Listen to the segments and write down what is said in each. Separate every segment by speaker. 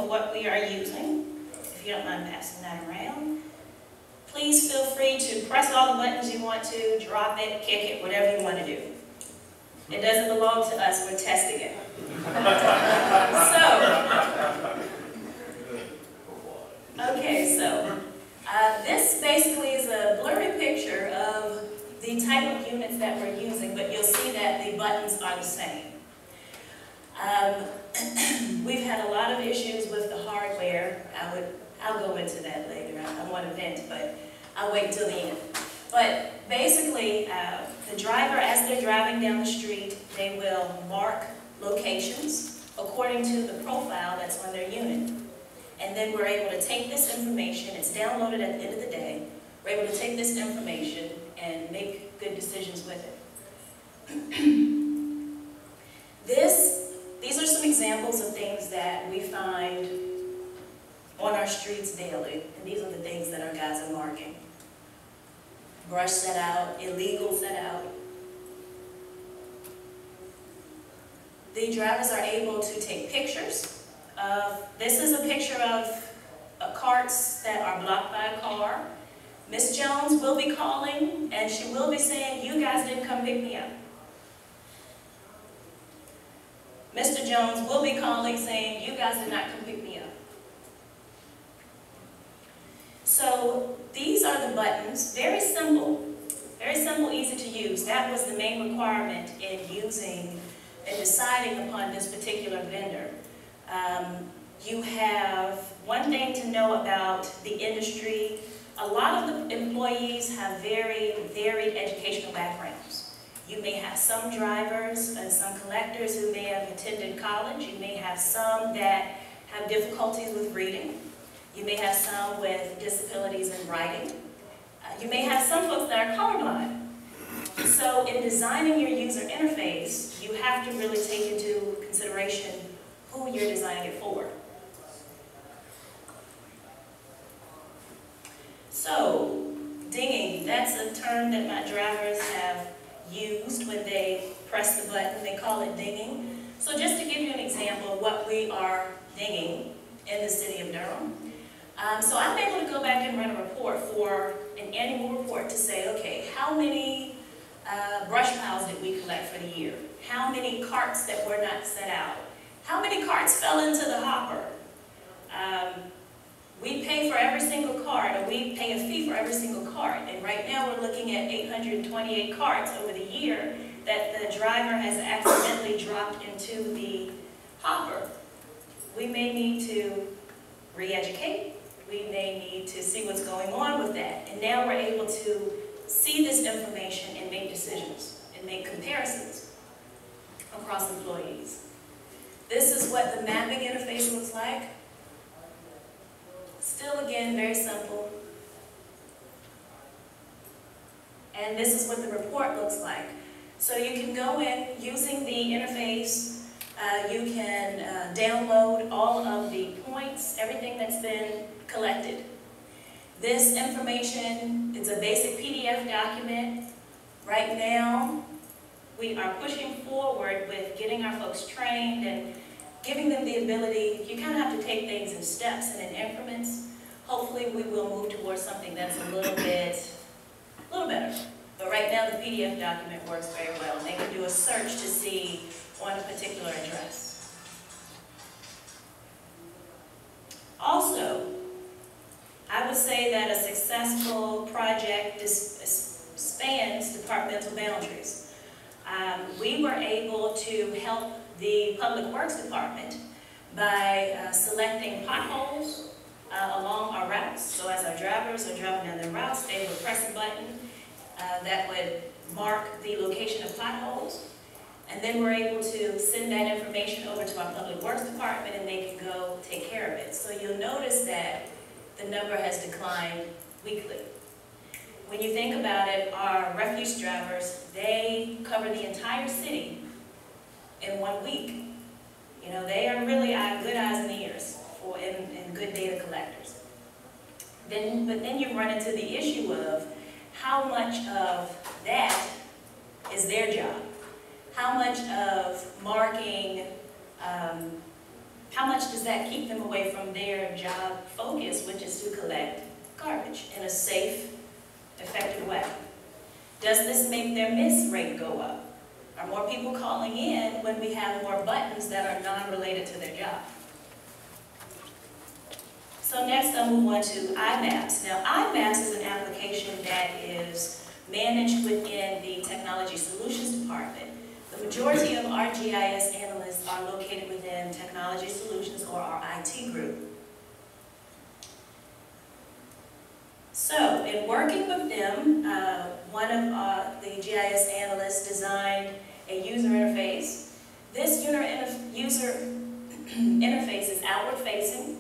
Speaker 1: of what we are using, if you don't mind passing that around. Please feel free to press all the buttons you want to, drop it, kick it, whatever you want to do. It doesn't belong to us, we're testing it. So, this basically is a blurry picture of the type of units that we're using, but you'll see that the buttons are the same. We've had a lot of issues with the hardware. I'll go into that later. I want to vent, but I'll wait until the end. But basically, the driver, as they're driving down the street, they will mark locations according to the profile that's on their unit. And then we're able to take this information, it's downloaded at the end of the day, we're able to take this information and make good decisions with it. These are some examples of things that we find on our streets daily, and these are the things that our guys are marking. Brush set out, illegal set out. The drivers are able to take pictures. This is a picture of carts that are blocked by a car. Miss Jones will be calling, and she will be saying, "You guys didn't come pick me up." Mr. Jones will be calling saying, "You guys did not come pick me up." So these are the buttons, very simple, easy to use. That was the main requirement in using and deciding upon this particular vendor. You have one thing to know about the industry. A lot of the employees have very varied educational backgrounds. You may have some drivers and some collectors who may have attended college. You may have some that have difficulties with reading. You may have some with disabilities in writing. You may have some folks that are colorblind. So in designing your user interface, you have to really take into consideration who you're designing it for. So, dinging, that's a term that my drivers have used when they press the button. They call it dinging. So just to give you an example of what we are dinging in the city of Durham. So I'm able to go back and run a report for an annual report to say, okay, how many brush piles did we collect for the year? How many carts that were not set out? How many carts fell into the hopper? We pay for every single cart, or we pay a fee for every single cart. And right now we're looking at 828 carts over the year that the driver has accidentally dropped into the hopper. We may need to re-educate. We may need to see what's going on with that. And now we're able to see this information and make decisions and make comparisons across employees. This is what the mapping interface looks like. Still, again, very simple. And this is what the report looks like. So you can go in using the interface. You can download all of the points, everything that's been collected. This information is a basic PDF document. Right now, we are pushing forward with getting our folks trained and giving them the ability. You kind of have to take things in steps and in increments. Hopefully we will move towards something that's a little better. But right now the PDF document works very well. They can do a search to see on a particular address. Also, I would say that a successful project spans departmental boundaries. We were able to help the Public Works Department by selecting potholes along our routes. So as our drivers are driving down their routes, they would press a button that would mark the location of potholes. And then we're able to send that information over to our Public Works Department and they can go take care of it. So you'll notice that the number has declined weekly. When you think about it, our refuse drivers, they cover the entire city in 1 week. You know, they are really good eyes and ears and good data collectors. But then you run into the issue of how much of that is their job. How much of marking how much does that keep them away from their job focus, which is to collect garbage in a safe, effective way? Does this make their miss rate go up? Are more people calling in when we have more buttons that are non-related to their job? So next I'll move on to iMaps. Now iMaps is an application that is managed within the Technology Solutions Department. The majority of our GIS analysts are located within Technology Solutions or our IT group. So in working with them, one of the GIS analysts designed a user interface. This user interface is outward facing.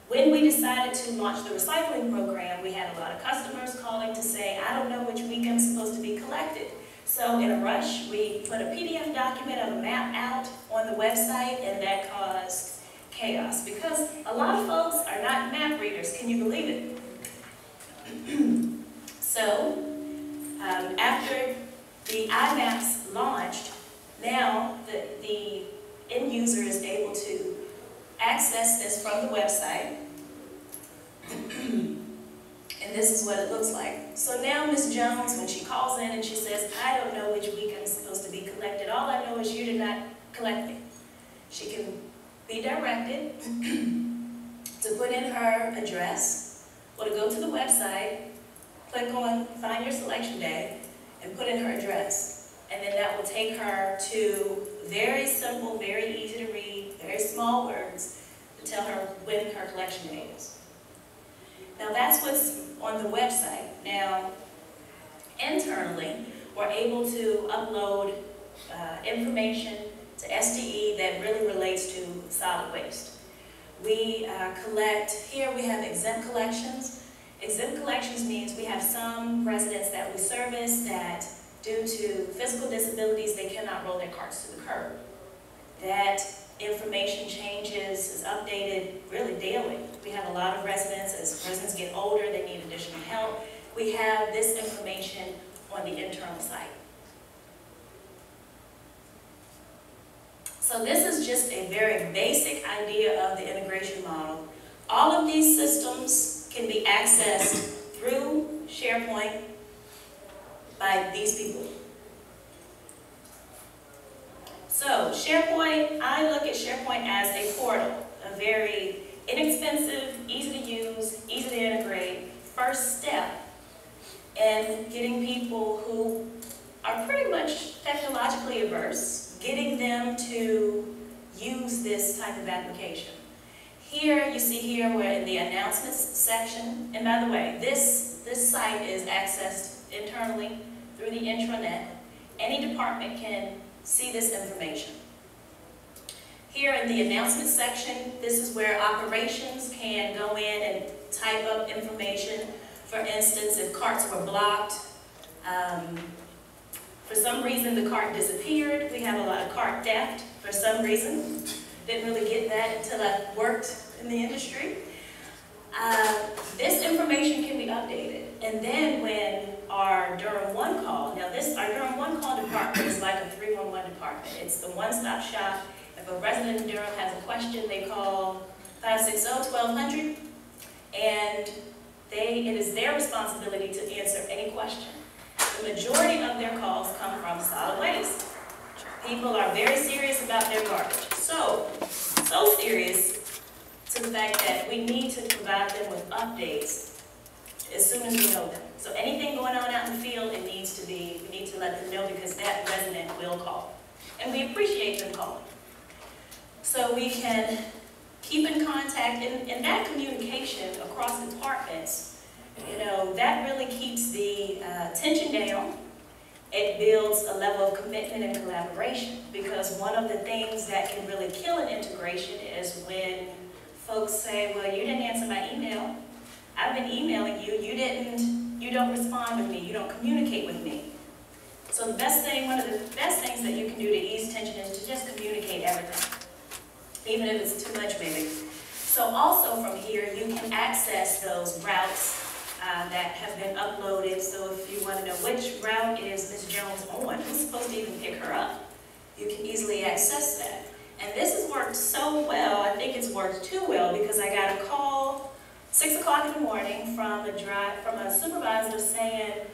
Speaker 1: When we decided to launch the recycling program, we had a lot of customers calling to say, I don't know which week I'm supposed to be collected. So in a rush, we put a PDF document of a map out on the website, and that caused chaos because a lot of folks are not map readers. Can you believe it? So after the iMaps launched, now the end user is able to access this from the website, and this is what it looks like. So now Ms. Jones, when she calls in and she says, I don't know which week I'm supposed to be collected, all I know is you did not collect me. She can be directed to put in her address, or to go to the website, click on Find Your Selection Day, and put in her address. And then that will take her to very simple, very easy to read, very small words to tell her when her collection day is. Now that's what's on the website. Now, internally, we're able to upload information to SDE that really relates to solid waste. We collect, here we have exempt collections. Exempt collections means we have some residents that we service that due to physical disabilities, they cannot roll their carts to the curb. That information changes, is updated really daily. We have a lot of residents, as residents get older, they need additional help. We have this information on the internal site. So this is just a very basic idea of the integration model. All of these systems can be accessed through SharePoint by these people. So SharePoint, I look at SharePoint as a portal, a very inexpensive, easy to use, easy to integrate, first step in getting people who are pretty much technologically averse, getting them to use this type of application. Here, you see here, we're in the announcements section. And by the way, this site is accessed internally through the intranet. Any department can see this information. Here in the announcements section, this is where operations can go in and type up information. For instance, if carts were blocked, for some reason the cart disappeared. We have a lot of cart theft for some reason. Didn't really get that until I worked in the industry. This information can be updated. And then when our Durham One call, now our Durham One call department is like a 311 department. It's the one-stop shop. If a resident in Durham has a question, they call 560-1200, and it is their responsibility to answer any question. The majority of their calls come from solid waste. People are very serious about their garbage. So serious to the fact that we need to provide them with updates as soon as we know them. So anything going on out in the field, we need to let them know because that resident will call. And we appreciate them calling. So we can keep in contact, and that communication across departments, that really keeps the tension down. It builds a level of commitment and collaboration, because one of the things that can really kill an integration is when folks say, well, you didn't answer my email. I've been emailing you, you don't respond with me, you don't communicate with me. So one of the best things that you can do to ease tension is to just communicate everything, even if it's too much maybe. So also from here, you can access those routes that have been uploaded. So if you want to know which route is Ms. Jones on, who's supposed to even pick her up, you can easily access that. And this has worked so well, I think it's worked too well, because I got a call 6 o'clock in the morning from a supervisor saying,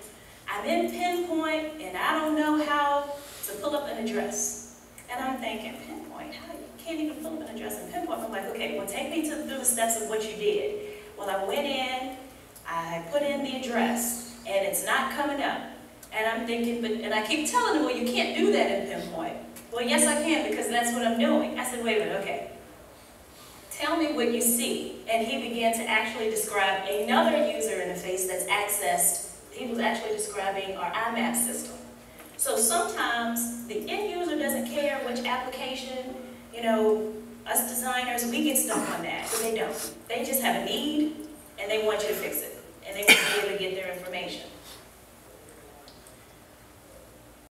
Speaker 1: I'm in Pinpoint and I don't know how to pull up an address. And I'm thinking, Pinpoint? How you can't even pull up an address in Pinpoint? I'm like, okay, well take me through the steps of what you did. Well, I went in, I put in the address, and it's not coming up. And I'm thinking, and I keep telling them, well, you can't do that in Pinpoint. Well, yes, I can, because that's what I'm doing. I said, wait a minute, okay. Tell me what you see. And he began to actually describe another user interface that's accessed. He was actually describing our iMaps system. So sometimes the end user doesn't care which application, you know, us designers, we get stuck on that, but they don't. They just have a need, and they want you to fix it. And they want to be able to get their information.